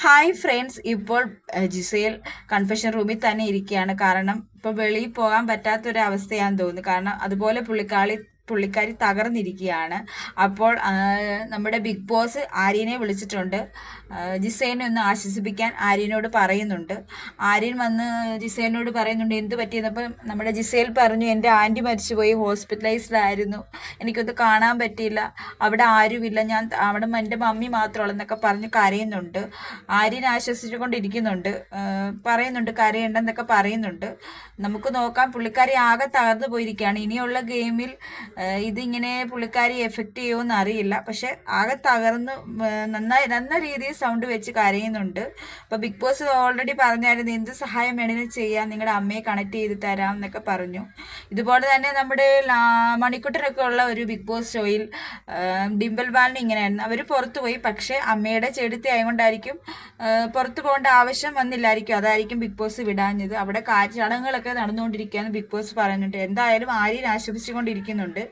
Hi friends, ഇപ്പോൾ Gizele confession റൂമിൽ തന്നെ ഇരിക്കുകയാണ്. കാരണം ഇപ്പോൾ വെളിയിൽ പോകാൻ പറ്റാത്തൊരു അവസ്ഥയാണെന്ന് തോന്നുന്നു. കാരണം അതുപോലെ പുള്ളിക്കാരി തകർന്നിരിക്കുകയാണ്. അപ്പോൾ നമ്മുടെ ബിഗ് ബോസ് ആര്യനെ വിളിച്ചിട്ടുണ്ട്. ജിസേനെ ഒന്ന് ആശ്വസിപ്പിക്കാൻ ആര്യനോട് പറയുന്നുണ്ട്. ആര്യൻ വന്ന് ജിസേനോട് പറയുന്നുണ്ട് എന്ത് പറ്റിയെന്നപ്പോൾ നമ്മുടെ ജിസേൽ പറഞ്ഞു, എൻ്റെ ആൻറ്റി മരിച്ചുപോയി, ഹോസ്പിറ്റലൈസ്ഡായിരുന്നു, എനിക്കൊന്ന് കാണാൻ പറ്റിയില്ല, അവിടെ ആരുമില്ല, ഞാൻ അവിടെ എൻ്റെ മമ്മി മാത്രമുള്ളൂ എന്നൊക്കെ പറഞ്ഞ് കരയുന്നുണ്ട്. ആര്യൻ ആശ്വസിച്ചുകൊണ്ടിരിക്കുന്നുണ്ട്. പറയുന്നുണ്ട് കരയണ്ടെന്നൊക്കെ പറയുന്നുണ്ട്. നമുക്ക് നോക്കാം. പുള്ളിക്കാരി ആകെ തകർന്നു പോയിരിക്കുകയാണ്. ഇനിയുള്ള ഗെയിമിൽ ഇതിങ്ങനെ പുള്ളിക്കാരി എഫക്റ്റ് ചെയ്യുമെന്ന് അറിയില്ല. പക്ഷെ ആകെ തകർന്ന് നല്ല രീതിയിൽ സൗണ്ട് വെച്ച് കരയുന്നുണ്ട്. അപ്പോൾ ബിഗ് ബോസ് ഓൾറെഡി പറഞ്ഞായിരുന്നു എന്ത് സഹായം വേണമെങ്കിലും ചെയ്യാം, നിങ്ങളുടെ അമ്മയെ കണക്ട് ചെയ്ത് തരാം എന്നൊക്കെ പറഞ്ഞു. ഇതുപോലെ തന്നെ നമ്മുടെ മണിക്കുട്ടനൊക്കെ ഉള്ള ഒരു ബിഗ് ബോസ് ഷോയിൽ ഡിംപിൾ ബാലിന് ഇങ്ങനെയായിരുന്നു. അവർ പുറത്തു പോയി, പക്ഷേ അമ്മയുടെ ചെടുത്തി ആയതുകൊണ്ടായിരിക്കും പുറത്തു പോകേണ്ട ആവശ്യം വന്നില്ലായിരിക്കും. അതായിരിക്കും ബിഗ് ബോസ് വിടാഞ്ഞത്. അവിടെ ചടങ്ങുകളൊക്കെ നടന്നുകൊണ്ടിരിക്കുകയെന്ന് ബിഗ് ബോസ് പറയുന്നുണ്ട്. എന്തായാലും ആര്യൻ ആശ്വസിച്ചുകൊണ്ടിരിക്കുന്നുണ്ട്.